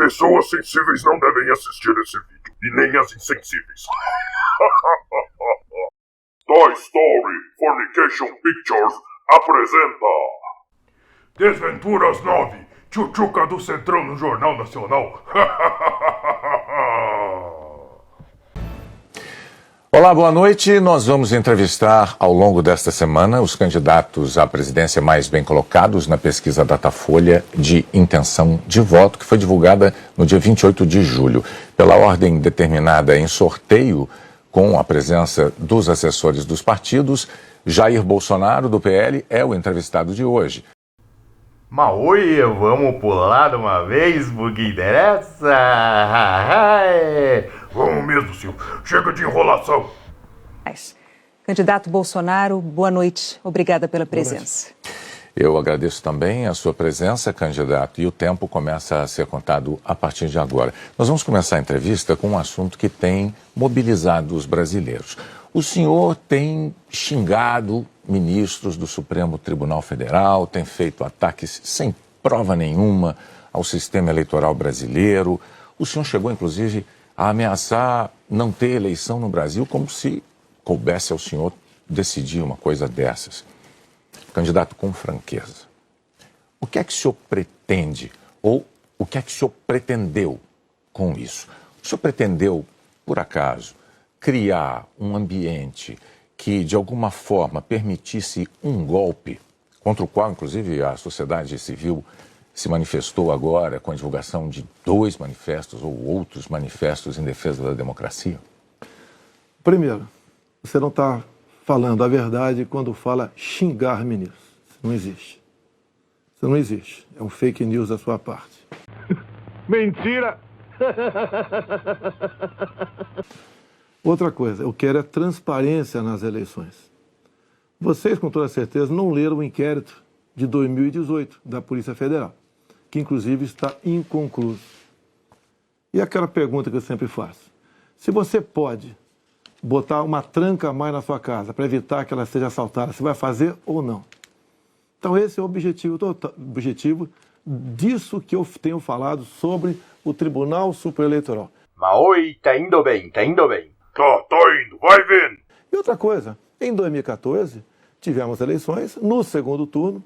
Pessoas sensíveis não devem assistir esse vídeo, e nem as insensíveis. Toy Story Fornication Pictures apresenta Desventuras 9, Tchutchuca do Centrão no Jornal Nacional. Olá, boa noite. Nós vamos entrevistar ao longo desta semana os candidatos à presidência mais bem colocados na pesquisa Datafolha de intenção de voto, que foi divulgada no dia 28 de julho. Pela ordem determinada em sorteio, com a presença dos assessores dos partidos, Jair Bolsonaro, do PL, é o entrevistado de hoje. Maoi, vamos pular de uma vez, porque interessa? Vamos mesmo, Silvio. Chega de enrolação. Candidato Bolsonaro, boa noite. Obrigada pela presença. Eu agradeço também a sua presença, candidato, e o tempo começa a ser contado a partir de agora. Nós vamos começar a entrevista com um assunto que tem mobilizado os brasileiros. O senhor tem xingado ministros do Supremo Tribunal Federal, tem feito ataques sem prova nenhuma ao sistema eleitoral brasileiro. O senhor chegou, inclusive, a ameaçar não ter eleição no Brasil, como se coubesse ao senhor decidir uma coisa dessas. Candidato, com franqueza, o que é que o senhor pretende, ou o que é que o senhor pretendeu com isso? O senhor pretendeu, por acaso, criar um ambiente que, de alguma forma, permitisse um golpe, contra o qual, inclusive, a sociedade civil se manifestou agora com a divulgação de 2 manifestos ou outros manifestos em defesa da democracia? Primeiro, você não está falando a verdade quando fala xingar ministros. Isso não existe. Isso não existe. É um fake news da sua parte. Mentira! Outra coisa, eu quero é transparência nas eleições. Vocês, com toda certeza, não leram o inquérito de 2018 da Polícia Federal, que inclusive está inconcluso. E aquela pergunta que eu sempre faço: se você pode botar uma tranca a mais na sua casa para evitar que ela seja assaltada, você vai fazer ou não? Então esse é o objetivo disso que eu tenho falado sobre o Tribunal Superior Eleitoral. Maoi, tá indo bem, tá indo bem. Tá indo, vai vendo. E outra coisa, em 2014, tivemos eleições, no segundo turno,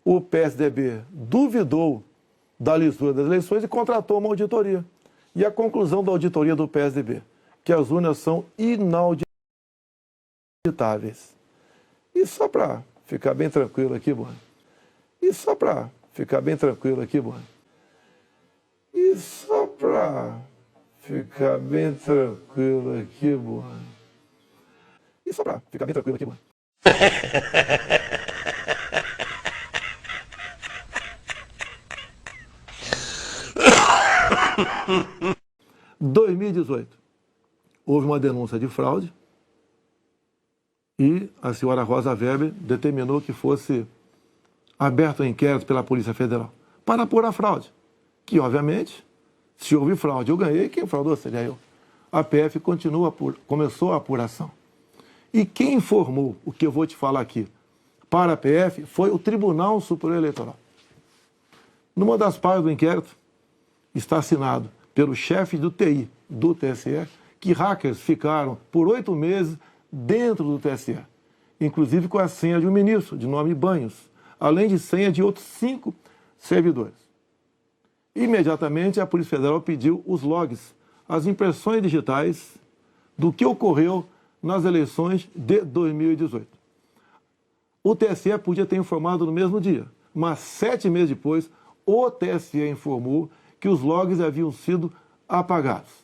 o PSDB duvidou da lisura das eleições e contratou uma auditoria. E a conclusão da auditoria do PSDB, que as urnas são inauditáveis. E só para ficar bem tranquilo aqui, mano. E só para ficar bem tranquilo aqui, mano. E só para ficar bem tranquilo aqui, mano. E só para ficar bem tranquilo aqui, mano. 2018, houve uma denúncia de fraude e a senhora Rosa Weber determinou que fosse aberto um inquérito pela Polícia Federal para apurar a fraude. Que, obviamente, se houve fraude, eu ganhei, quem fraudou seria eu. A PF começou a apuração. E quem informou o que eu vou te falar aqui para a PF foi o Tribunal Superior Eleitoral. Numa das partes do inquérito está assinado pelo chefe do TI do TSE que hackers ficaram por 8 meses dentro do TSE, inclusive com a senha de um ministro, de nome Banhos, além de senha de outros 5 servidores. Imediatamente, a Polícia Federal pediu os logs, as impressões digitais do que ocorreu nas eleições de 2018. O TSE podia ter informado no mesmo dia, mas 7 meses depois, o TSE informou que os logs haviam sido apagados.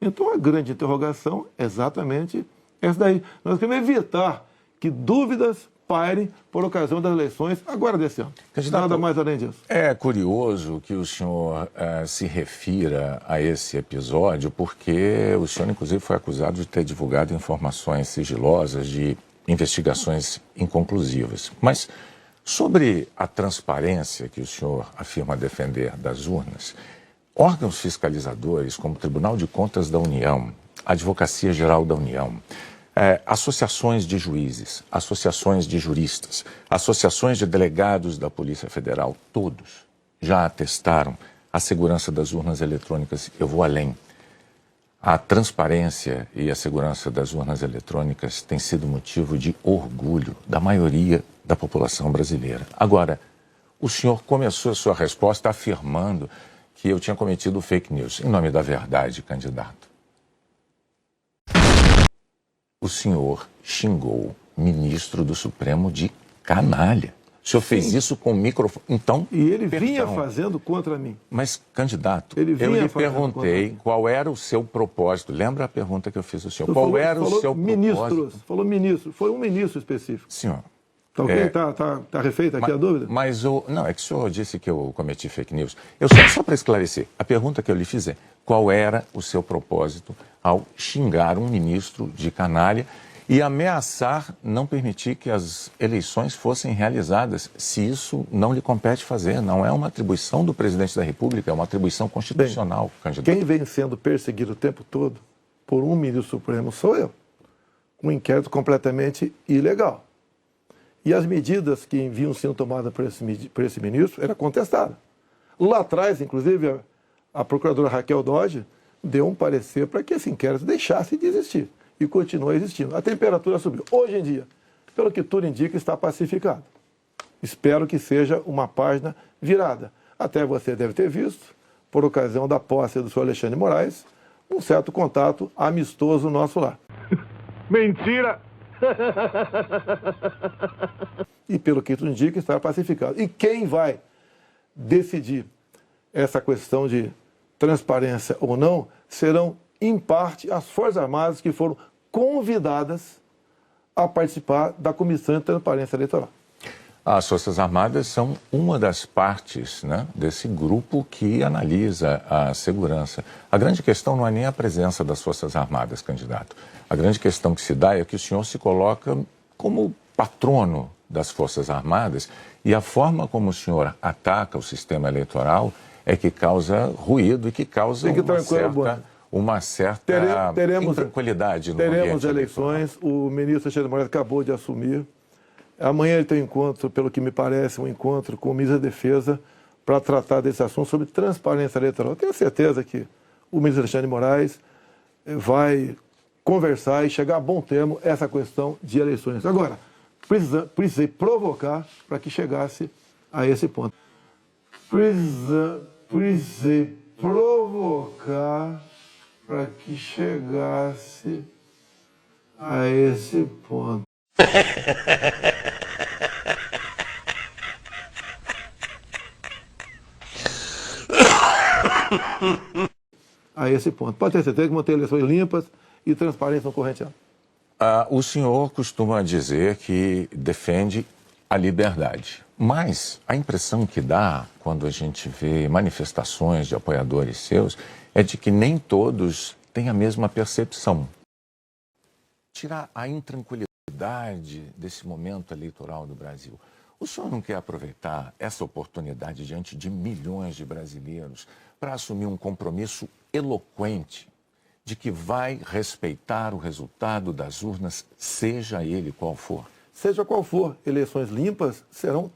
Então, a grande interrogação é exatamente essa daí. Nós queremos evitar que dúvidas pairem por ocasião das eleições agora desse ano. Nada mais além disso. É curioso que o senhor se refira a esse episódio, porque o senhor, inclusive, foi acusado de ter divulgado informações sigilosas de investigações inconclusivas. Mas sobre a transparência que o senhor afirma defender das urnas, órgãos fiscalizadores como o Tribunal de Contas da União, a Advocacia Geral da União, associações de juízes, associações de juristas, associações de delegados da Polícia Federal, todos já atestaram a segurança das urnas eletrônicas, eu vou além. A transparência e a segurança das urnas eletrônicas tem sido motivo de orgulho da maioria da população brasileira. Agora, o senhor começou a sua resposta afirmando que eu tinha cometido fake news. Em nome da verdade, candidato, o senhor xingou o ministro do Supremo de canalha. O senhor fez isso com o microfone. Então, E ele vinha fazendo contra mim. Mas, candidato, Ele eu vinha lhe fazendo perguntei contra qual era o seu propósito. Lembra a pergunta que eu fiz ao senhor? Qual era o seu propósito? Falou ministro. Foi um ministro específico. Senhor, Tá ok? Tá refeita aqui a dúvida? mas não, é que o senhor disse que eu cometi fake news. Só para esclarecer, a pergunta que eu lhe fiz é: qual era o seu propósito ao xingar um ministro de canalha e ameaçar não permitir que as eleições fossem realizadas, se isso não lhe compete fazer? Não é uma atribuição do presidente da República, é uma atribuição constitucional, candidato. Quem vem sendo perseguido o tempo todo por um ministro supremo sou eu. Um inquérito completamente ilegal. E as medidas que vinham sendo tomadas por esse ministro eram contestadas. Lá atrás, inclusive, a procuradora Raquel Dodge deu um parecer para que esse inquérito deixasse de existir. E continua existindo. A temperatura subiu. Hoje em dia, pelo que tudo indica, está pacificado. Espero que seja uma página virada. Até você deve ter visto, por ocasião da posse do senhor Alexandre de Moraes, um certo contato amistoso nosso lá. Mentira! E pelo que tudo indica, está pacificado. E quem vai decidir essa questão de transparência ou não serão, em parte, as Forças Armadas que foram convidadas a participar da Comissão de Transparência Eleitoral. As Forças Armadas são uma das partes, né, desse grupo que analisa a segurança. A grande questão não é nem a presença das Forças Armadas, candidato. A grande questão que se dá é que o senhor se coloca como patrono das Forças Armadas e a forma como o senhor ataca o sistema eleitoral é que causa ruído e que causa uma certa intranquilidade no ambiente Teremos eleições, o ministro Alexandre de Moraes acabou de assumir. Amanhã ele tem um encontro, pelo que me parece, um encontro com o ministro da Defesa para tratar desse assunto sobre transparência eleitoral. Eu tenho certeza que o ministro Alexandre de Moraes vai conversar e chegar a bom termo essa questão de eleições. Agora, precisei provocar para que chegasse a esse ponto. Precisei provocar para que chegasse a esse ponto. A esse ponto. Pode ter certeza que manter eleições limpas e transparentes no corrente ano. O senhor costuma dizer que defende a liberdade, mas a impressão que dá quando a gente vê manifestações de apoiadores seus é de que nem todos têm a mesma percepção. Tirar a intranquilidade desse momento eleitoral do Brasil. O senhor não quer aproveitar essa oportunidade diante de milhões de brasileiros para assumir um compromisso eloquente de que vai respeitar o resultado das urnas, seja ele qual for? Seja qual for, eleições limpas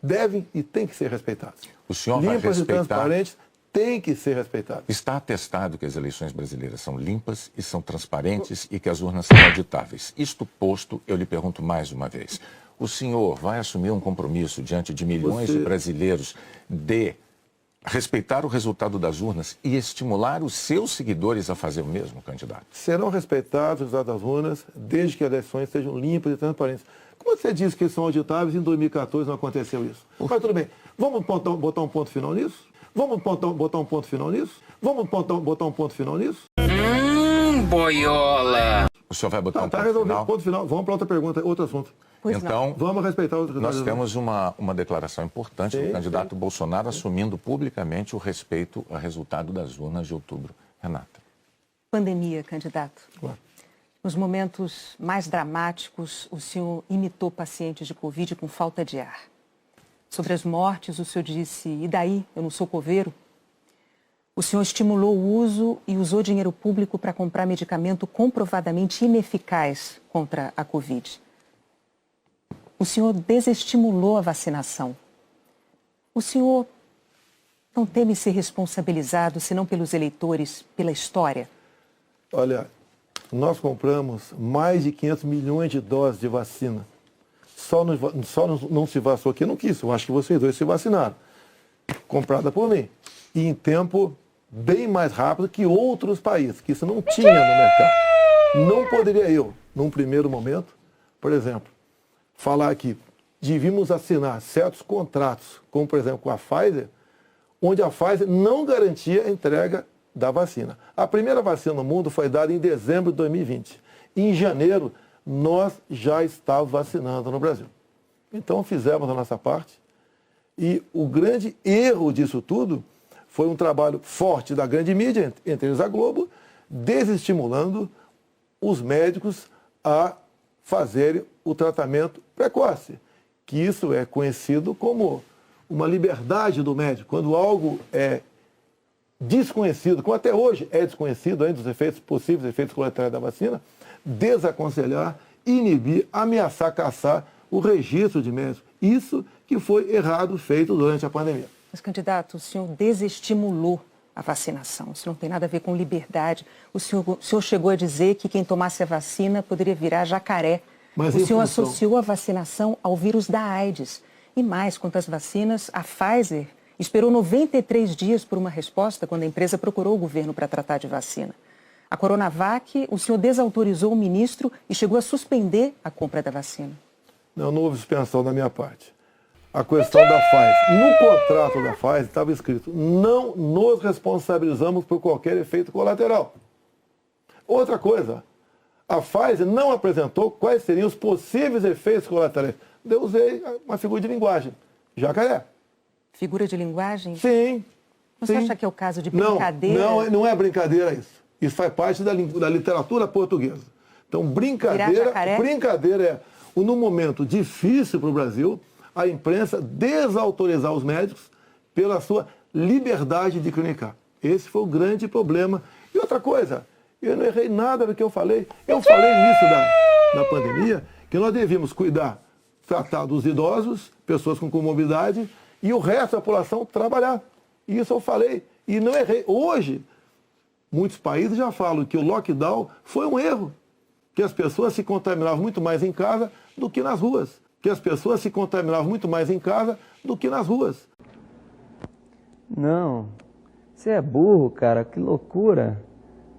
devem e têm que ser respeitadas. O senhor vai respeitar... Limpas e transparentes têm que ser respeitadas. Está atestado que as eleições brasileiras são limpas e são transparentes e que as urnas são auditáveis. Isto posto, eu lhe pergunto mais uma vez. O senhor vai assumir um compromisso diante de milhões de brasileiros de respeitar o resultado das urnas e estimular os seus seguidores a fazer o mesmo, candidato? Serão respeitados os resultados das urnas desde que as eleições sejam limpas e transparentes. Como você disse que eles são auditáveis, em 2014 não aconteceu isso. Mas tudo bem, vamos botar um ponto final nisso? Vamos botar um ponto final nisso? Vamos botar um ponto final nisso? Boiola! O senhor vai botar um Tá ponto resolvido, final? ponto final. Vamos para outra pergunta, outro assunto. Então, Vamos respeitar os resultados. nós temos uma declaração importante do candidato Bolsonaro assumindo publicamente o respeito ao resultado das urnas de outubro. Renata. Pandemia, candidato. Claro. Nos momentos mais dramáticos, o senhor imitou pacientes de Covid com falta de ar. Sobre as mortes, o senhor disse, e daí, eu não sou coveiro? O senhor estimulou o uso e usou dinheiro público para comprar medicamento comprovadamente ineficaz contra a Covid. O senhor desestimulou a vacinação. O senhor Não teme ser responsabilizado, senão pelos eleitores, pela história? Olha, nós compramos mais de 500 milhões de doses de vacina. Só não se vacinou quem não quis. Eu acho que vocês dois se vacinaram. Comprada por mim. E em tempo bem mais rápido que outros países, que isso não tinha no mercado. Não poderia eu, num primeiro momento, por exemplo, falar que devíamos assinar certos contratos, como por exemplo com a Pfizer, onde a Pfizer não garantia a entrega da vacina. A primeira vacina no mundo foi dada em dezembro de 2020. Em janeiro, nós já estávamos vacinando no Brasil. Então fizemos a nossa parte. E o grande erro disso tudo foi um trabalho forte da grande mídia, entre eles a Globo, desestimulando os médicos a fazerem o tratamento precoce, que isso é conhecido como uma liberdade do médico. Quando algo é desconhecido, como até hoje é desconhecido ainda os efeitos possíveis, efeitos colaterais da vacina, desaconselhar, inibir, ameaçar, caçar o registro de médicos. Isso que foi errado feito durante a pandemia. Mas, candidato, o senhor desestimulou a vacinação. Isso não tem nada a ver com liberdade. O senhor chegou a dizer que quem tomasse a vacina poderia virar jacaré. Mas o senhor associou a vacinação ao vírus da AIDS. E mais, quanto às vacinas, a Pfizer esperou 93 dias por uma resposta quando a empresa procurou o governo para tratar de vacina. A Coronavac, o senhor desautorizou o ministro e chegou a suspender a compra da vacina. Não houve suspensão da minha parte. A questão da Pfizer. No contrato da Pfizer estava escrito: não nos responsabilizamos por qualquer efeito colateral. Outra coisa, a Pfizer não apresentou quais seriam os possíveis efeitos colaterais. Eu usei uma figura de linguagem: jacaré. Figura de linguagem? Sim. Você acha que é o caso de brincadeira? Não é brincadeira isso. Isso faz parte da literatura portuguesa. Então, brincadeira é, no momento difícil para o Brasil, a imprensa desautorizar os médicos pela sua liberdade de clinicar. Esse foi o grande problema. E outra coisa, eu não errei nada do que eu falei. Eu falei no início da pandemia que nós devíamos cuidar, tratar dos idosos, pessoas com comorbidade, e o resto da população trabalhar. Isso eu falei e não errei. Hoje, muitos países já falam que o lockdown foi um erro, que as pessoas se contaminavam muito mais em casa do que nas ruas. Não, você é burro, cara, que loucura.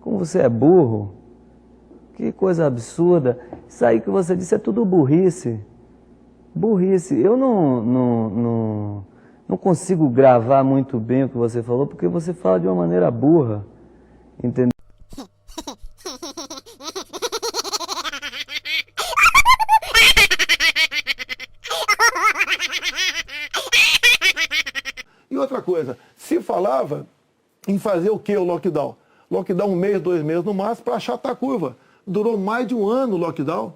Como você é burro. Que coisa absurda. Isso aí que você disse é tudo burrice. Burrice. Eu não consigo gravar muito bem o que você falou, porque você fala de uma maneira burra. Entendeu? E outra coisa, se falava em fazer o que o lockdown? Lockdown 1 mês, 2 meses no máximo para achatar a curva. Durou mais de um ano o lockdown.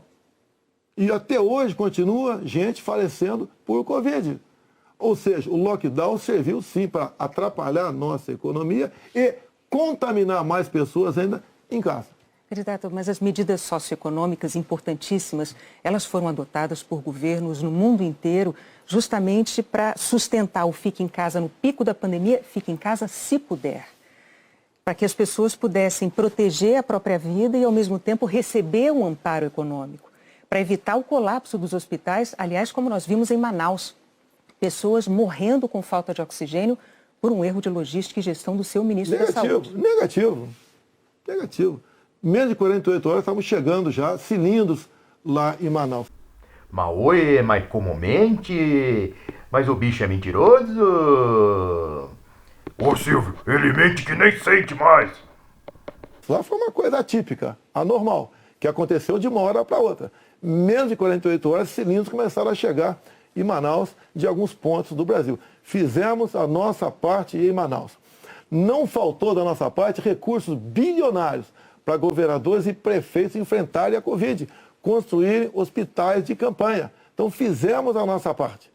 E até hoje continua gente falecendo por Covid. Ou seja, o lockdown serviu sim para atrapalhar a nossa economia e contaminar mais pessoas ainda em casa. Candidato, mas as medidas socioeconômicas importantíssimas, elas foram adotadas por governos no mundo inteiro justamente para sustentar o fique em casa no pico da pandemia, fique em casa se puder. Para que as pessoas pudessem proteger a própria vida e, ao mesmo tempo, receber um amparo econômico. Para evitar o colapso dos hospitais, aliás, como nós vimos em Manaus. Pessoas morrendo com falta de oxigênio por um erro de logística e gestão do seu ministro da Saúde. Negativo. Menos de 48 horas estamos chegando já, cilindros lá em Manaus. Mas oi, mas como mente? Mas o bicho é mentiroso? Ô Silvio, ele mente que nem sente mais. Lá foi uma coisa atípica, anormal, que aconteceu de uma hora para outra. Menos de 48 horas, cilindros começaram a chegar em Manaus, de alguns pontos do Brasil. Fizemos a nossa parte em Manaus. Não faltou da nossa parte recursos bilionários para governadores e prefeitos enfrentarem a Covid, construírem hospitais de campanha. Então fizemos a nossa parte.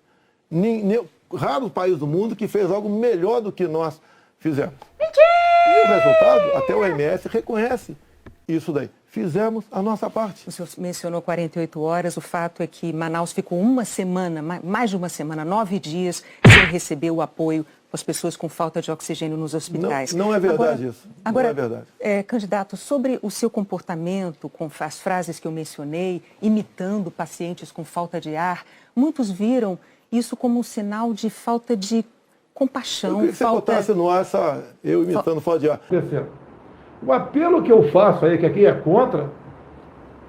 Raro país do mundo que fez algo melhor do que nós fizemos. E o resultado, até o OMS reconhece isso daí. Fizemos a nossa parte. O senhor mencionou 48 horas, o fato é que Manaus ficou uma semana, mais de uma semana, 9 dias, sem receber o apoio com as pessoas com falta de oxigênio nos hospitais. Não é verdade isso. Agora, não é verdade. Candidato, sobre o seu comportamento com as frases que eu mencionei, imitando pacientes com falta de ar, muitos viram isso como um sinal de falta de compaixão. Eu queria que você botasse no ar eu imitando falta de ar. O apelo que eu faço aí, que aqui é contra,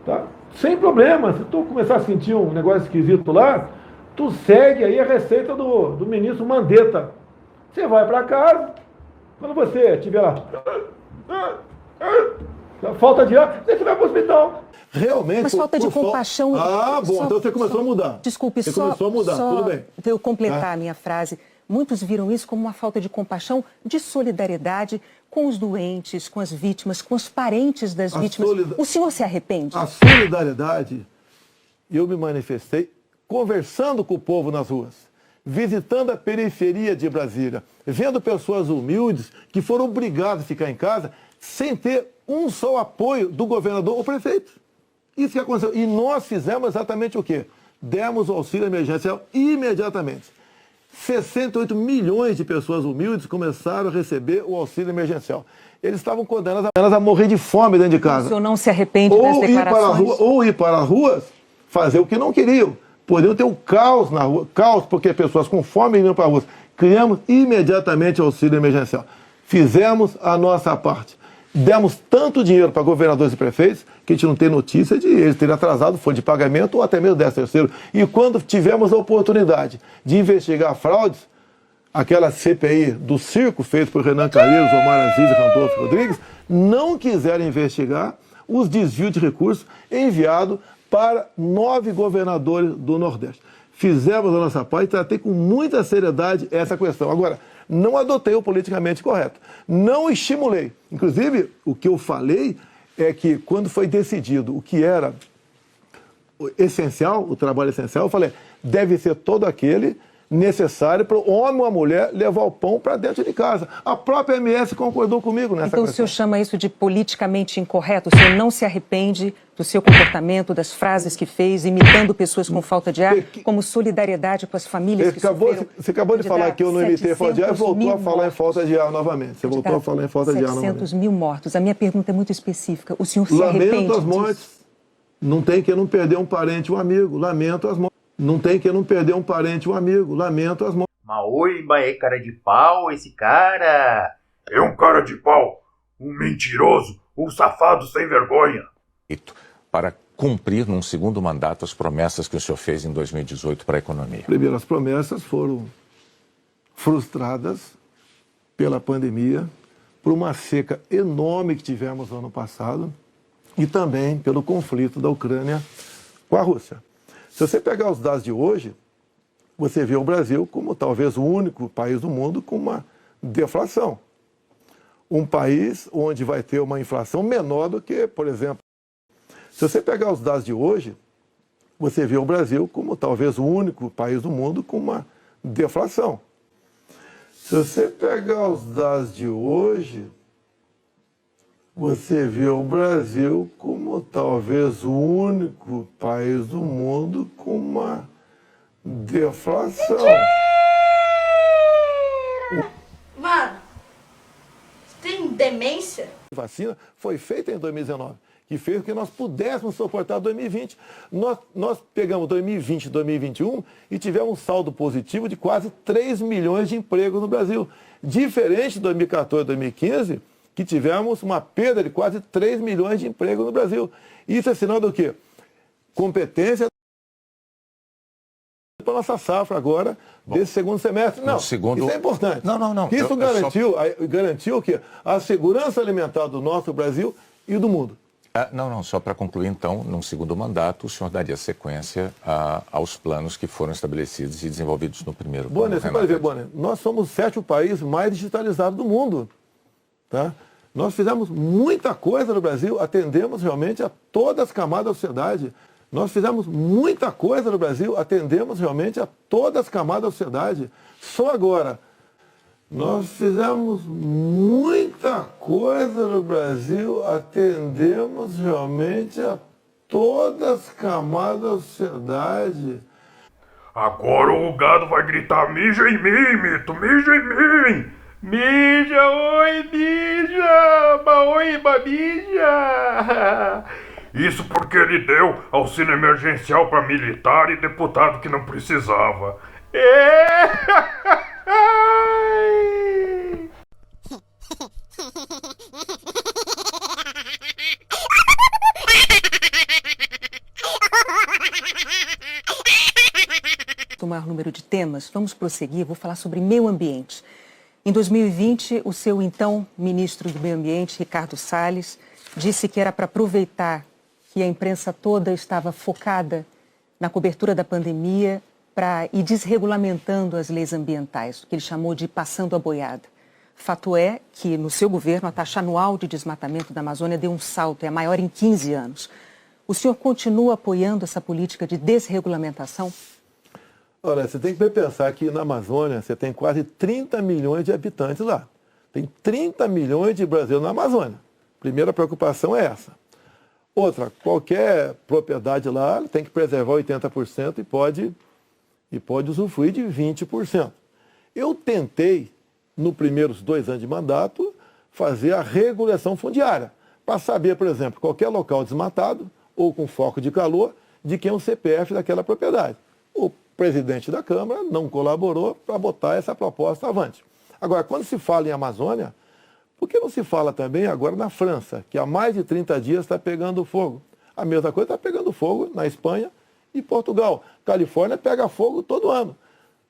tá? Sem problema. Se tu começar a sentir um negócio esquisito lá, tu segue aí a receita do ministro Mandetta. Você vai para casa, quando você estiver lá, falta de ar, você vai para o hospital. Realmente. Mas falta de compaixão. Bom, então você começou a mudar. Desculpe, você começou a mudar, tudo bem. Eu completar a minha frase. Muitos viram isso como uma falta de compaixão, de solidariedade com os doentes, com as vítimas, com os parentes das vítimas. O senhor se arrepende? A solidariedade, eu me manifestei conversando com o povo nas ruas, visitando a periferia de Brasília, vendo pessoas humildes que foram obrigadas a ficar em casa sem ter um só apoio do governador ou prefeito. Isso que aconteceu. E nós fizemos exatamente o quê? Demos o auxílio emergencial imediatamente. 68 milhões de pessoas humildes começaram a receber o auxílio emergencial. Eles estavam condenados a morrer de fome dentro de casa. O senhor não se arrepende das declarações? Ou ir para a rua, fazer o que não queriam. Poderiam ter o caos na rua. Caos porque pessoas com fome iam para a rua. Criamos imediatamente o auxílio emergencial. Fizemos a nossa parte. Demos tanto dinheiro para governadores e prefeitos que a gente não tem notícia de eles terem atrasado folha de pagamento ou até mesmo 13º. E quando tivemos a oportunidade de investigar fraudes, aquela CPI do circo feito por Renan Calheiros, Omar Aziz e Randolfo Rodrigues, não quiseram investigar os desvios de recursos enviados para 9 governadores do Nordeste. Fizemos a nossa parte e tratei com muita seriedade essa questão. Agora, não adotei o politicamente correto. Não estimulei. Inclusive, o que eu falei é que quando foi decidido o que era essencial, o trabalho essencial, eu falei, deve ser todo aquele necessário para o homem ou a mulher levar o pão para dentro de casa. A própria MS concordou comigo nessa questão. Então o senhor chama isso de politicamente incorreto? O senhor não se arrepende do seu comportamento, das frases que fez, imitando pessoas com falta de ar, como solidariedade com as famílias que sofreram? Você acabou de falar que eu não imitei falta de ar e voltou a falar em falta de ar novamente. Você voltou a falar em falta de ar novamente. 700 mil mortos. A minha pergunta é muito específica. O senhor se arrepende Lamento as disso? mortes. Não tem que não perder um parente, um amigo. Lamento as mortes. Não tem que não perder um parente, um amigo. Lamento as mortes. Mas é cara de pau esse cara. É um cara de pau, um mentiroso, um safado sem vergonha. Para cumprir num segundo mandato as promessas que o senhor fez em 2018 para a economia. Primeiro, as promessas foram frustradas pela pandemia, por uma seca enorme que tivemos no ano passado e também pelo conflito da Ucrânia com a Rússia. Se você pegar os dados de hoje, você vê o Brasil como talvez o único país do mundo com uma deflação. Um país onde vai ter uma inflação menor do que, por exemplo, se você pegar os dados de hoje, você vê o Brasil como talvez o único país do mundo com uma deflação. Se você pegar os dados de hoje, você vê o Brasil como talvez o único país do mundo com uma deflação. Mano, você tem demência? A vacina foi feita em 2019, que fez com que nós pudéssemos suportar 2020. Nós pegamos 2020 e 2021 e tivemos um saldo positivo de quase 3 milhões de empregos no Brasil. Diferente de 2014 e 2015, que tivemos uma perda de quase 3 milhões de empregos no Brasil. Isso é sinal do quê? Competência para a nossa safra agora, desse segundo semestre. Não, isso é importante. Não. Isso garantiu o quê? A segurança alimentar do nosso Brasil e do mundo. Só para concluir, então, num segundo mandato, o senhor daria sequência aos planos que foram estabelecidos e desenvolvidos no primeiro plano. Bonner, você pode ver, Bonner, nós somos o 7º país mais digitalizado do mundo. Tá? Nós fizemos muita coisa no Brasil, atendemos realmente a todas as camadas da sociedade. Nós fizemos muita coisa no Brasil, atendemos realmente a todas as camadas da sociedade. Só agora, nós fizemos muita coisa no Brasil, atendemos realmente a todas as camadas da sociedade. Agora o gado vai gritar: mija em mim, mito, mija em mim. Mija, oi, mija, oi, mija. Isso porque ele deu auxílio emergencial para militar e deputado que não precisava. O maior número de temas, vamos prosseguir, vou falar sobre meio ambiente. Em 2020, o seu então ministro do Meio Ambiente, Ricardo Salles, disse que era para aproveitar que a imprensa toda estava focada na cobertura da pandemia para ir desregulamentando as leis ambientais, o que ele chamou de passando a boiada. Fato é que, no seu governo, a taxa anual de desmatamento da Amazônia deu um salto, é a maior em 15 anos. O senhor continua apoiando essa política de desregulamentação? Olha, você tem que pensar que na Amazônia você tem quase 30 milhões de habitantes lá. Tem 30 milhões de brasileiros na Amazônia. Primeira preocupação é essa. Outra, qualquer propriedade lá tem que preservar 80% e pode usufruir de 20%. Eu tentei, nos primeiros 2 anos de mandato, fazer a regulação fundiária, para saber, por exemplo, qualquer local desmatado ou com foco de calor, de quem é o CPF daquela propriedade. O presidente da Câmara não colaborou para botar essa proposta avante. Agora, quando se fala em Amazônia, por que não se fala também agora na França, que há mais de 30 dias está pegando fogo? A mesma coisa está pegando fogo na Espanha e Portugal. Califórnia pega fogo todo ano.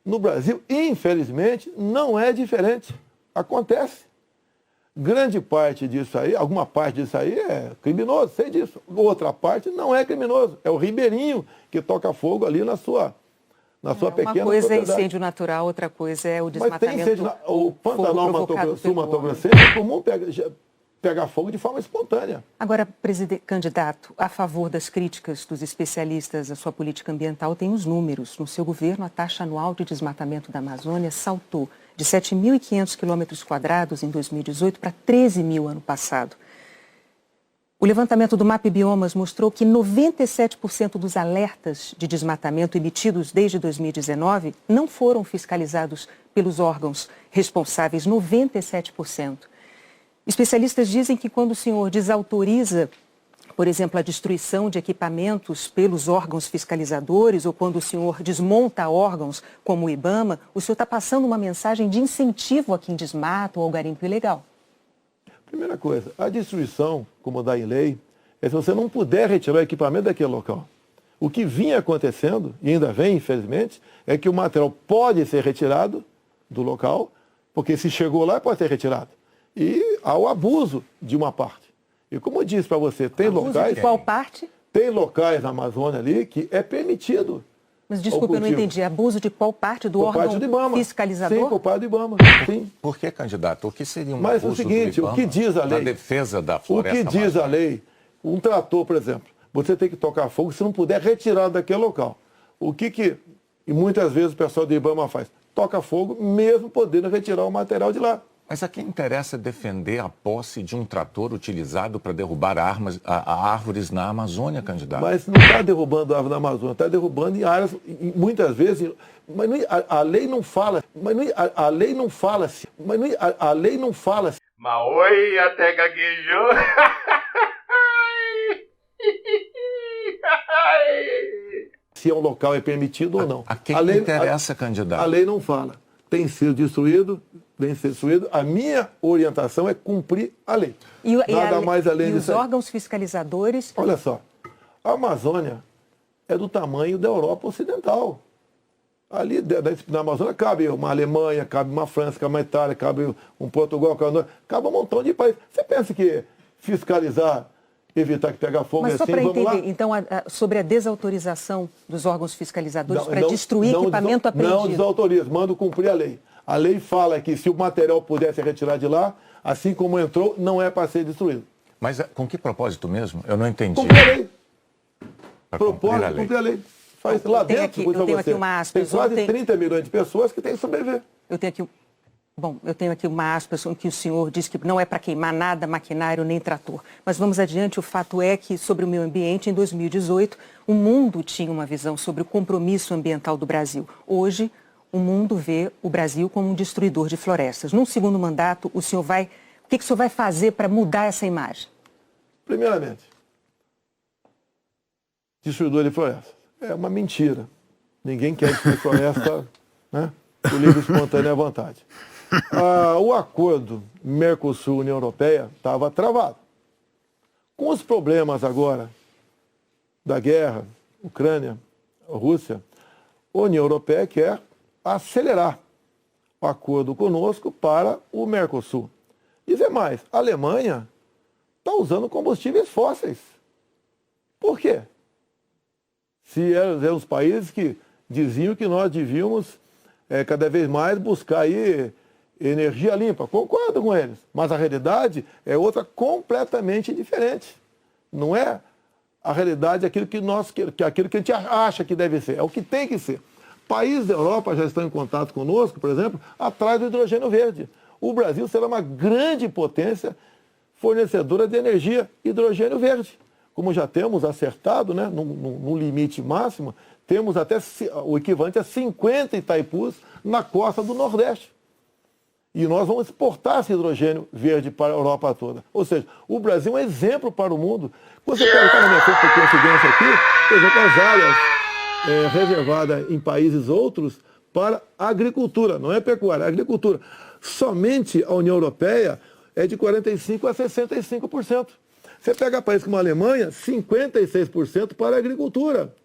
No Brasil, infelizmente, não é diferente. Acontece. Grande parte disso aí, alguma parte disso aí é criminoso, sei disso. Outra parte não é criminoso. É o ribeirinho que toca fogo ali na sua pequena uma coisa propriedade. É incêndio natural, outra coisa é o desmatamento. Mas tem incêndio, o Pantanal Sul-Mato-Grossense é comum pegar fogo de forma espontânea. Agora, candidato, a favor das críticas dos especialistas à sua política ambiental, tem os números. No seu governo, a taxa anual de desmatamento da Amazônia saltou de 7.500 km² em 2018 para 13 mil ano passado. O levantamento do MAP Biomas mostrou que 97% dos alertas de desmatamento emitidos desde 2019 não foram fiscalizados pelos órgãos responsáveis, 97%. Especialistas dizem que quando o senhor desautoriza, por exemplo, a destruição de equipamentos pelos órgãos fiscalizadores ou quando o senhor desmonta órgãos como o IBAMA, o senhor está passando uma mensagem de incentivo a quem desmata ou ao garimpo ilegal. Primeira coisa, a destruição, como dá em lei, é se você não puder retirar o equipamento daquele local. O que vinha acontecendo, e ainda vem, infelizmente, é que o material pode ser retirado do local, porque se chegou lá, pode ser retirado. E há o abuso de uma parte. E como eu disse para você, tem locais... De qual parte? Tem locais na Amazônia ali que é permitido. Mas desculpa, eu não entendi. Abuso de qual parte? Do órgão parte do IBAMA. Fiscalizador? Sim, por parte do IBAMA. Sim. Por que, candidato? O que seria um Mas abuso o seguinte, do IBAMA, o que diz a lei? na defesa da O floresta que diz a lei? Um trator, por exemplo, você tem que tocar fogo se não puder retirar daquele local. O que e muitas vezes o pessoal do IBAMA faz? Toca fogo mesmo podendo retirar o material de lá. Mas a quem interessa defender a posse de um trator utilizado para derrubar árvores na Amazônia, candidato? Mas não está derrubando árvore na Amazônia, está derrubando em áreas, muitas vezes, mas a lei não fala, a lei não fala, a lei não fala. Mas oi, até gaguejou. Se é um local é permitido ou não. A quem lei, interessa, candidato? A lei não fala. Tem sido destruído, vem ser destruído. A minha orientação é cumprir a lei. Nada mais além disso. E os órgãos fiscalizadores... Olha só, a Amazônia é do tamanho da Europa Ocidental. Ali na Amazônia cabe uma Alemanha, cabe uma França, cabe uma Itália, cabe um Portugal, cabe um montão de países. Você pensa que fiscalizar, evitar que pegue fogo Mas assim, só para vamos lá? entender, então, sobre a desautorização dos órgãos fiscalizadores para destruir equipamento apreendido. Não desautoriza, mando cumprir a lei. A lei fala que se o material pudesse retirar de lá, assim como entrou, não é para ser destruído. Mas com que propósito mesmo? Eu não entendi. Cumprir a lei. Propósito, cumprir a lei. Faz lá dentro, eu tenho aqui uma aspa. Tem quase 30 milhões de pessoas que têm que sobreviver. Eu tenho aqui Bom, eu tenho aqui uma aspas em que o senhor diz que não é para queimar nada, maquinário nem trator. Mas vamos adiante, o fato é que, sobre o meio ambiente, em 2018, o mundo tinha uma visão sobre o compromisso ambiental do Brasil. Hoje, o mundo vê o Brasil como um destruidor de florestas. Num segundo mandato, o que o senhor vai fazer para mudar essa imagem? Primeiramente, destruidor de florestas. É uma mentira. Ninguém quer destruir floresta, né, por livre e espontânea vontade. O acordo Mercosul-União Europeia estava travado. Com os problemas agora da guerra, Ucrânia, Rússia, a União Europeia quer acelerar o acordo conosco para o Mercosul. Dizer mais, a Alemanha está usando combustíveis fósseis. Por quê? Se eram os países que diziam que nós devíamos cada vez mais buscar aí energia limpa. Concordo com eles, mas a realidade é outra completamente diferente. Não é a realidade aquilo que aquilo que a gente acha que deve ser, é o que tem que ser. Países da Europa já estão em contato conosco, por exemplo, atrás do hidrogênio verde. O Brasil será uma grande potência fornecedora de energia hidrogênio verde. Como já temos acertado, né, no limite máximo, temos até o equivalente a 50 Itaipus na costa do Nordeste. E nós vamos exportar esse hidrogênio verde para a Europa toda. Ou seja, o Brasil é um exemplo para o mundo. Você pode estar na minha frente, por coincidência aqui, por exemplo, as áreas reservadas em países outros para a agricultura, não é pecuária, é agricultura. Somente a União Europeia é de 45% a 65%. Você pega países como a Alemanha, 56% para a agricultura.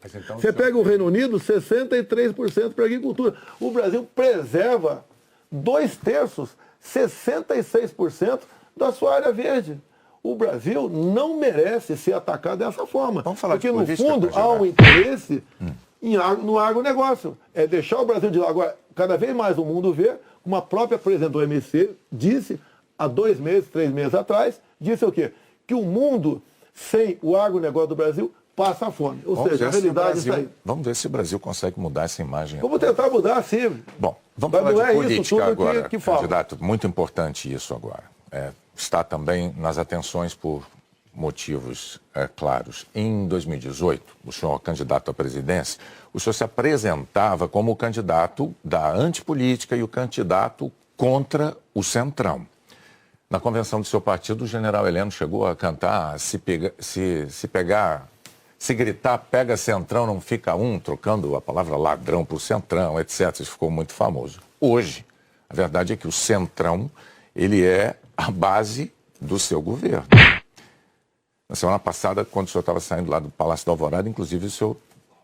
Então, você pega o Reino Unido, 63% para a agricultura. O Brasil preserva 2/3, 66% da sua área verde. O Brasil não merece ser atacado dessa forma. Vamos falar porque, de no política, fundo, candidato. há um interesse no agronegócio. É deixar o Brasil de lado. Agora, cada vez mais o mundo vê, como a própria presidente do OMC disse, há 2 meses, 3 meses atrás, disse o quê? Que o mundo, sem o agronegócio do Brasil, passa fome. Ou seja, a realidade está aí. Vamos ver se o Brasil consegue mudar essa imagem. Vamos tentar mudar, sim. Bom, vamos Mas falar não de é isso política tudo agora, que fala. candidato. Muito importante isso agora. Está também nas atenções por motivos claros. Em 2018, o senhor candidato à presidência, o senhor se apresentava como o candidato da antipolítica e o candidato contra o Centrão. Na convenção do seu partido, o general Heleno chegou a cantar se gritar, pega Centrão, não fica um, trocando a palavra ladrão por Centrão, etc. Isso ficou muito famoso. Hoje, a verdade é que o Centrão, ele é a base do seu governo. Na semana passada, quando o senhor estava saindo lá do Palácio da Alvorada, inclusive o senhor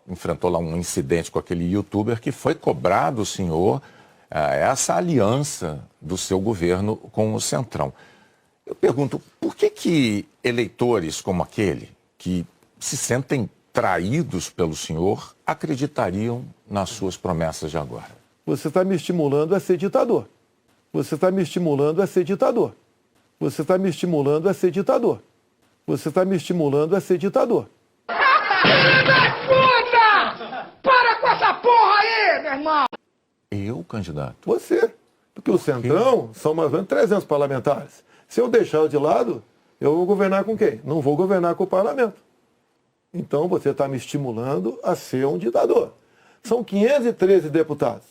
enfrentou lá um incidente com aquele youtuber que foi cobrar do senhor essa aliança do seu governo com o Centrão. Eu pergunto, por que eleitores como aquele, que se sentem traídos pelo senhor, acreditariam nas suas promessas de agora? Você está me estimulando a ser ditador. Você está me estimulando a ser ditador. Você está me estimulando a ser ditador. Você está me estimulando a ser ditador. Filho da puta! Para com essa porra aí, meu irmão! Eu, candidato? Você. Porque o Centrão são mais ou menos 300 parlamentares. Se eu deixar de lado, eu vou governar com quem? Não vou governar com o parlamento. Então você está me estimulando a ser um ditador. São 513 deputados.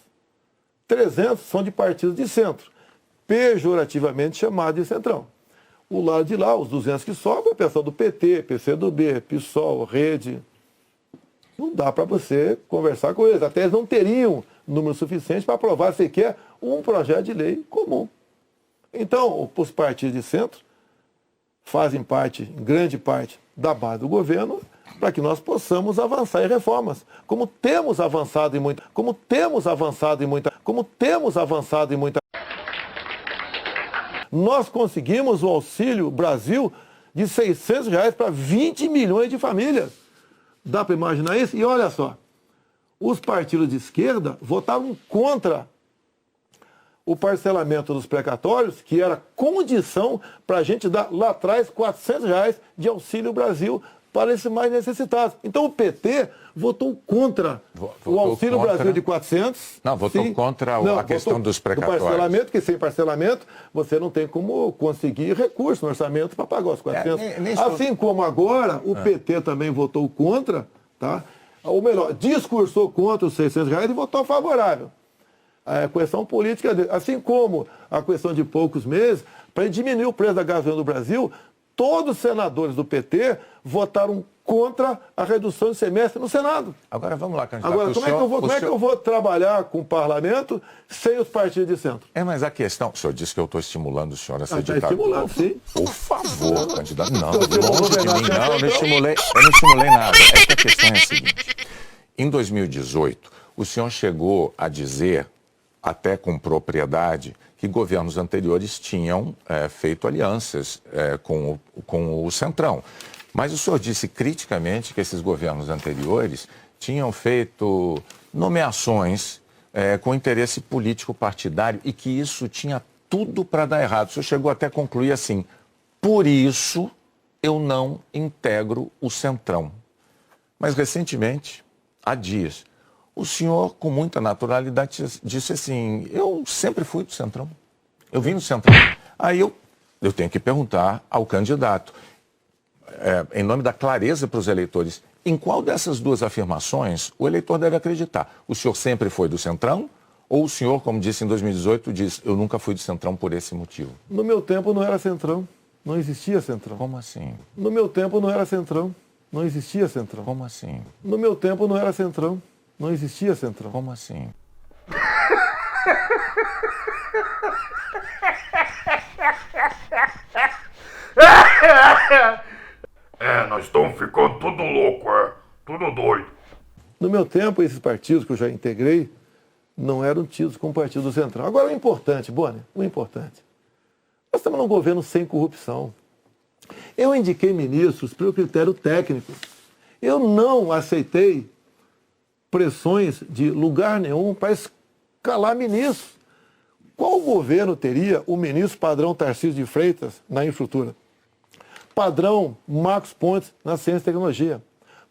300 são de partidos de centro, pejorativamente chamados de Centrão. O lado de lá, os 200 que sobram, é o pessoal do PT, PCdoB, PSOL, Rede. Não dá para você conversar com eles. Até eles não teriam número suficiente para aprovar sequer um projeto de lei comum. Então, os partidos de centro fazem parte, em grande parte, da base do governo para que nós possamos avançar em reformas. Como temos avançado em muita... Nós conseguimos o Auxílio Brasil de R$600 para 20 milhões de famílias. Dá para imaginar isso? E olha só, os partidos de esquerda votaram contra o parcelamento dos precatórios, que era condição para a gente dar lá atrás R$400 de Auxílio Brasil para esses mais necessitados. Então o PT votou contra o Auxílio Brasil de 400. Não, votou contra a questão dos precatórios. Do parcelamento, que sem parcelamento você não tem como conseguir recurso no orçamento para pagar os 400. Assim como agora o PT também votou contra, tá? Ou melhor, discursou contra os R$600 e votou favorável. A questão política, assim como a questão de poucos meses, para diminuir o preço da gasolina no Brasil, todos os senadores do PT votaram contra a redução de semestre no Senado. Agora vamos lá, candidato. Agora, como é que eu vou trabalhar com o parlamento sem os partidos de centro? Mas a questão... O senhor disse que eu estou estimulando o senhor a ser Está ditador. estimulando, sim. Por favor, candidato. Não, longe de mim, não. Eu não estimulei nada. É que a questão é a seguinte. Em 2018, o senhor chegou a dizer, até com propriedade, que governos anteriores tinham feito alianças com o Centrão. Mas o senhor disse criticamente que esses governos anteriores tinham feito nomeações com interesse político partidário e que isso tinha tudo para dar errado. O senhor chegou até a concluir assim: por isso eu não integro o Centrão. Mas recentemente, há dias, o senhor, com muita naturalidade, disse assim: eu sempre fui do Centrão. Eu vim do Centrão. Aí eu tenho que perguntar ao candidato, em nome da clareza para os eleitores, em qual dessas duas afirmações o eleitor deve acreditar? O senhor sempre foi do Centrão? Ou o senhor, como disse em 2018, diz: eu nunca fui do Centrão por esse motivo? No meu tempo não era Centrão. Não existia Centrão. Como assim? No meu tempo não era Centrão. Não existia Centrão. Como assim? No meu tempo não era Centrão. Não existia Centrão. Como assim? Nós estamos ficando tudo louco, tudo doido. No meu tempo, esses partidos que eu já integrei não eram tidos como partido do Centrão. Agora, o importante, Boni, o importante. Nós estamos num governo sem corrupção. Eu indiquei ministros pelo critério técnico. Eu não aceitei pressões de lugar nenhum para escalar ministros. Qual governo teria o ministro padrão Tarcísio de Freitas na infraestrutura? Padrão Marcos Pontes na ciência e tecnologia.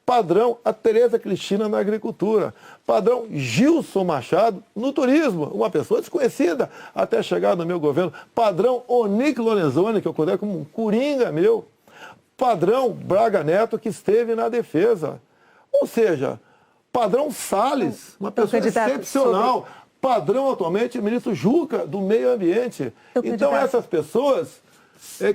Padrão a Tereza Cristina na agricultura. Padrão Gilson Machado no turismo, uma pessoa desconhecida até chegar no meu governo. Padrão Onic Lorenzoni, que eu considero como um coringa meu. Padrão Braga Neto, que esteve na defesa. Ou seja, padrão Salles, uma pessoa excepcional. Padrão atualmente, o ministro Juca, do Meio Ambiente. Então essas pessoas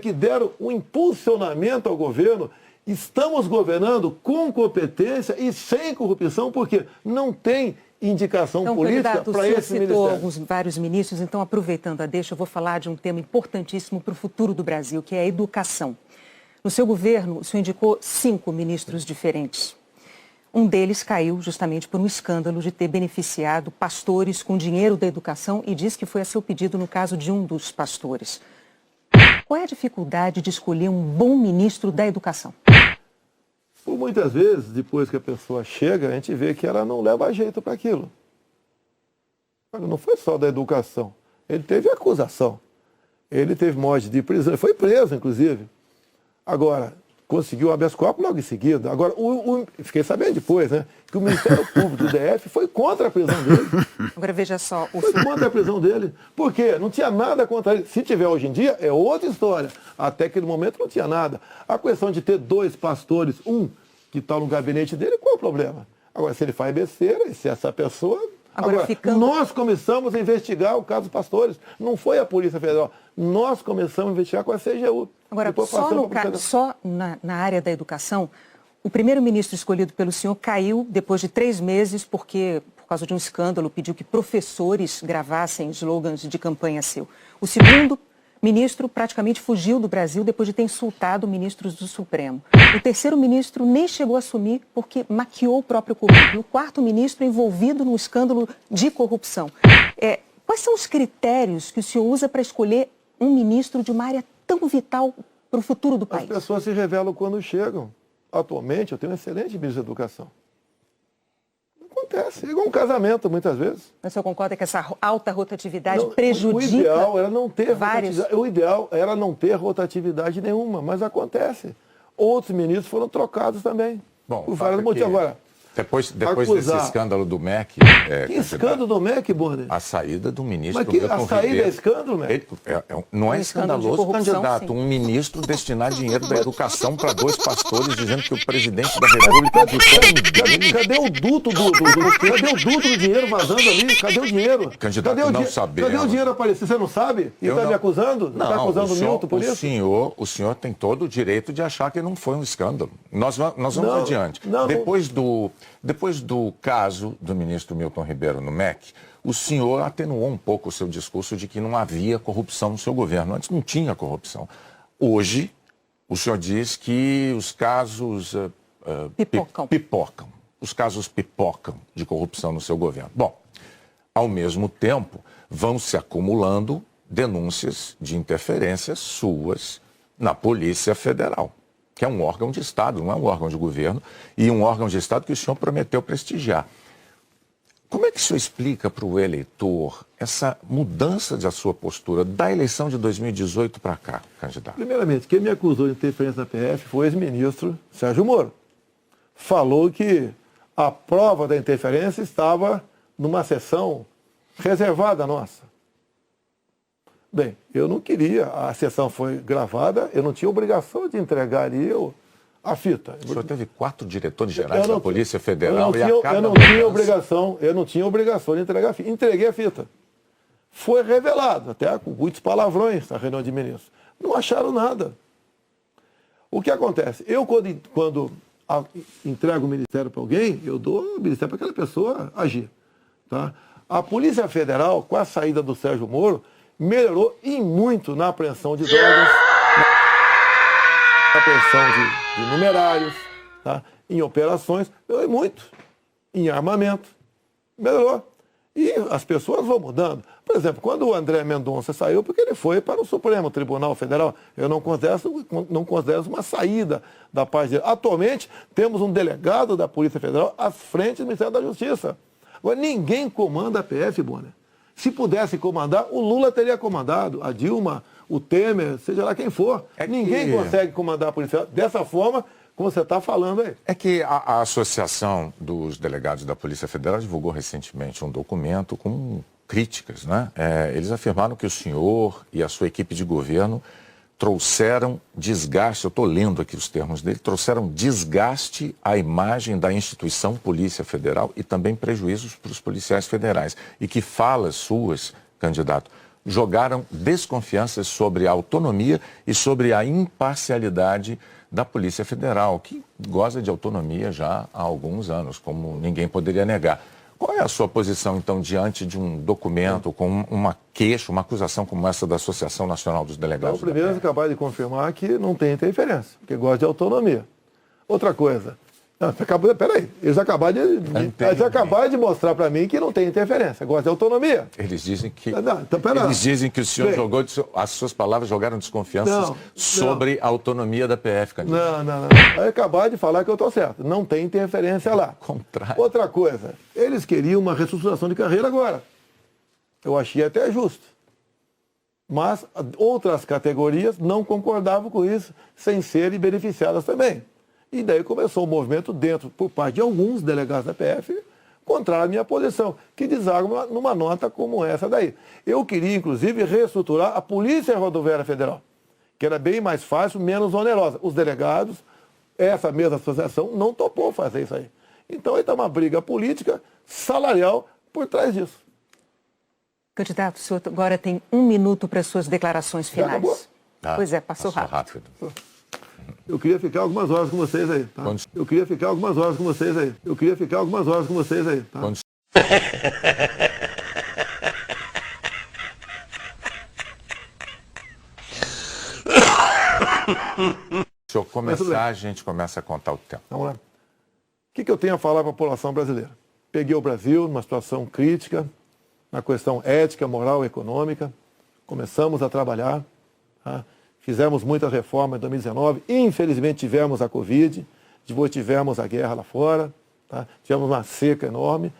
que deram um impulsionamento ao governo. Estamos governando com competência e sem corrupção, porque não tem indicação política para esse ministério. Citou vários ministros, então, aproveitando a deixa, eu vou falar de um tema importantíssimo para o futuro do Brasil, que é a educação. No seu governo, o senhor indicou 5 ministros diferentes. Um deles caiu justamente por um escândalo de ter beneficiado pastores com dinheiro da educação e diz que foi a seu pedido no caso de um dos pastores. Qual é a dificuldade de escolher um bom ministro da educação? Por muitas vezes, depois que a pessoa chega, a gente vê que ela não leva jeito para aquilo. Não foi só da educação. Ele teve acusação. Ele teve morte de prisão. Ele foi preso, inclusive. Agora, conseguiu habeas corpus logo em seguida. Agora, fiquei sabendo depois, né? Que o Ministério Público do DF foi contra a prisão dele. Agora, veja só. Foi contra a prisão dele. Por quê? Não tinha nada contra ele. Se tiver hoje em dia, é outra história. Até aquele momento não tinha nada. A questão de ter 2 pastores, um que está no gabinete dele, qual é o problema? Agora, se ele faz besteira, se essa pessoa... Agora, nós começamos a investigar o caso dos pastores. Não foi a Polícia Federal. Nós começamos a investigar com a CGU. Agora, só na área da educação, o primeiro-ministro escolhido pelo senhor caiu depois de 3 meses porque, por causa de um escândalo, pediu que professores gravassem slogans de campanha seu. O segundo ministro praticamente fugiu do Brasil depois de ter insultado ministros do Supremo. O terceiro ministro nem chegou a assumir porque maquiou o próprio currículo. O 4º ministro envolvido no escândalo de corrupção. Quais são os critérios que o senhor usa para escolher um ministro de uma área tão vital para o futuro do país? As pessoas se revelam quando chegam. Atualmente, eu tenho um excelente ministro da Educação. Acontece, é igual um casamento, muitas vezes. Mas o senhor concorda que essa alta rotatividade prejudica o ideal era não ter vários... O ideal era não ter rotatividade nenhuma, mas acontece. Outros ministros foram trocados também. Bom, por vários motivos. Agora, Depois acusar- desse escândalo do MEC... que escândalo do MEC, Bonner? A saída do ministro... Mas que, a Milton saída Ribeiro, é escândalo, MEC? não é Um escândalo de escandaloso, corrupção, candidato, sim. um ministro destinar dinheiro da educação para 2 pastores dizendo que o presidente da República Cadê o duto cadê o duto do dinheiro vazando ali? Cadê o dinheiro? Candidato, cadê o não di- sabemos. Cadê o dinheiro aparecido? Você não sabe? E Eu está não- me acusando? Está acusando o Milton por isso? O senhor tem todo o direito de achar que não foi um escândalo. Nós vamos Não, adiante. não. Depois do caso do ministro Milton Ribeiro no MEC, o senhor atenuou um pouco o seu discurso de que não havia corrupção no seu governo. Antes não tinha corrupção. Hoje, o senhor diz que os casos Pipocam. Os casos pipocam de corrupção no seu governo. Bom, ao mesmo tempo, vão se acumulando denúncias de interferências suas na Polícia Federal, que é um órgão de Estado, não é um órgão de governo, e um órgão de Estado que o senhor prometeu prestigiar. Como é que o senhor explica para o eleitor essa mudança da sua postura da eleição de 2018 para cá, candidato? Primeiramente, quem me acusou de interferência na PF foi o ex-ministro Sérgio Moro. Falou que a prova da interferência estava numa sessão reservada nossa. Bem, eu não queria, a sessão foi gravada, eu não tinha obrigação de entregar ali a fita. O senhor teve 4 diretores gerais da Polícia Federal eu não tinha obrigação de entregar a fita. Entreguei a fita. Foi revelado, até com muitos palavrões na reunião de ministros. Não acharam nada. O que acontece? Eu, quando entrego o ministério para alguém, eu dou o ministério para aquela pessoa agir. Tá? A Polícia Federal, com a saída do Sérgio Moro, melhorou e muito na apreensão de drogas, na apreensão de numerários, tá? Em operações, melhorou muito. Em armamento, melhorou. E as pessoas vão mudando. Por exemplo, quando o André Mendonça saiu, porque ele foi para o Supremo Tribunal Federal, eu não considero uma saída da parte dele. Atualmente, temos um delegado da Polícia Federal à frente do Ministério da Justiça. Agora, ninguém comanda a PF, Bonner. Se pudesse comandar, o Lula teria comandado, a Dilma, o Temer, seja lá quem for. Ninguém consegue comandar a Polícia dessa forma como você está falando aí. É que a Associação dos Delegados da Polícia Federal divulgou recentemente um documento com críticas, né? Eles afirmaram que o senhor e a sua equipe de governo trouxeram desgaste, eu estou lendo aqui os termos dele, trouxeram desgaste à imagem da instituição Polícia Federal e também prejuízos para os policiais federais. E que falas suas, candidato, jogaram desconfianças sobre a autonomia e sobre a imparcialidade da Polícia Federal, que goza de autonomia já há alguns anos, como ninguém poderia negar. Qual é a sua posição, então, diante de um documento com uma queixa, uma acusação como essa da Associação Nacional dos Delegados? Então, primeiro, acabar de confirmar que não tem interferência, porque gosta de autonomia. Outra coisa, peraí, eles acabaram de mostrar para mim que não tem interferência, gosta de autonomia. Eles dizem que, então, eles dizem que o senhor jogou, as suas palavras jogaram desconfianças sobre a autonomia da PF, candidato. Não. Aí acabaram de falar que eu estou certo, não tem interferência lá. Contrário. Outra coisa, eles queriam uma reestruturação de carreira agora. Eu achei até justo. Mas outras categorias não concordavam com isso, sem serem beneficiadas também. E daí começou um movimento por parte de alguns delegados da PF, contrário à minha posição, que desarma numa nota como essa daí. Eu queria, inclusive, reestruturar a Polícia Rodoviária Federal, que era bem mais fácil, menos onerosa. Os delegados, essa mesma associação, não topou fazer isso aí. Então, aí está uma briga política, salarial, por trás disso. Candidato, o senhor agora tem 1 minuto para suas declarações Já acabou? finais. Pois é, passou rápido. Eu queria ficar algumas horas com vocês aí, tá? Eu queria ficar algumas horas com vocês aí. Tá? Se eu começar, a gente começa a contar o tempo. Vamos lá. O que eu tenho a falar para a população brasileira? Peguei o Brasil numa situação crítica, na questão ética, moral e econômica. Começamos a trabalhar, tá? Fizemos muitas reformas em 2019. Infelizmente tivemos a Covid, depois tivemos a guerra lá fora, tá? Tivemos uma seca enorme.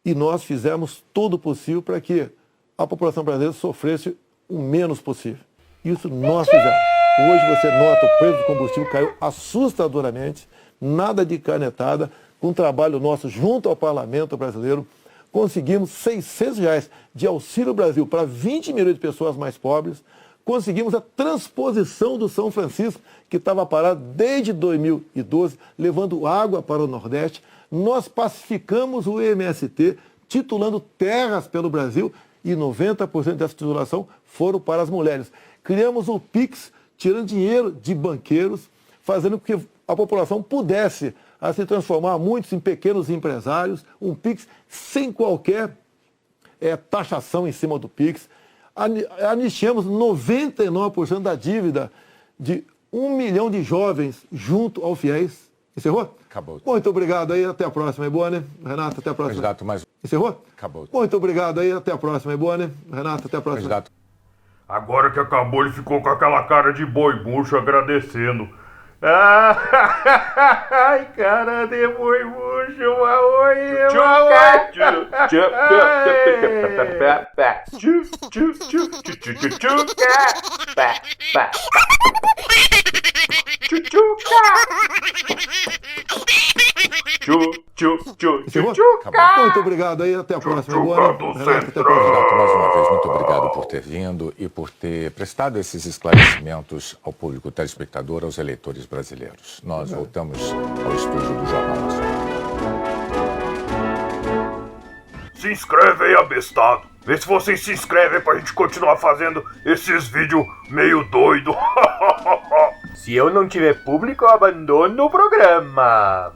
E nós fizemos tudo o possível para que a população brasileira sofresse o menos possível. Isso nós fizemos. Hoje você nota o preço do combustível caiu assustadoramente, nada de canetada, com o trabalho nosso junto ao Parlamento brasileiro, conseguimos R$600 de Auxílio Brasil para 20 milhões de pessoas mais pobres, conseguimos a transposição do São Francisco, que estava parado desde 2012, levando água para o Nordeste. Nós pacificamos o MST, titulando terras pelo Brasil, e 90% dessa titulação foram para as mulheres. Criamos o PIX, tirando dinheiro de banqueiros, fazendo com que a população pudesse se transformar muitos em pequenos empresários, um PIX sem qualquer taxação em cima do PIX. Anistiamos 99% da dívida de 1 milhão de jovens junto ao FIES. Encerrou? Acabou. Muito obrigado aí, até a próxima. É boa, né? Renato, até a próxima. Candidato, mais... Encerrou? Acabou. Muito obrigado aí, até a próxima. É boa, né? Renato, até a próxima. Candidato. Agora que acabou, ele ficou com aquela cara de boi murcho agradecendo. Ai, cara de boi murcho, Encerrou? Muito obrigado aí, até a próxima. É boa, né? Renato, até a próxima. Candidato, mais uma vez, muito obrigado por ter vindo e por ter prestado esses esclarecimentos ao público telespectador, aos eleitores brasileiros. Nós voltamos ao estúdio do Jornal Nacional. Se inscreve aí, abestado. Vê se vocês se inscrevem pra gente continuar fazendo esses vídeos meio doido. Se eu não tiver público, eu abandono o programa.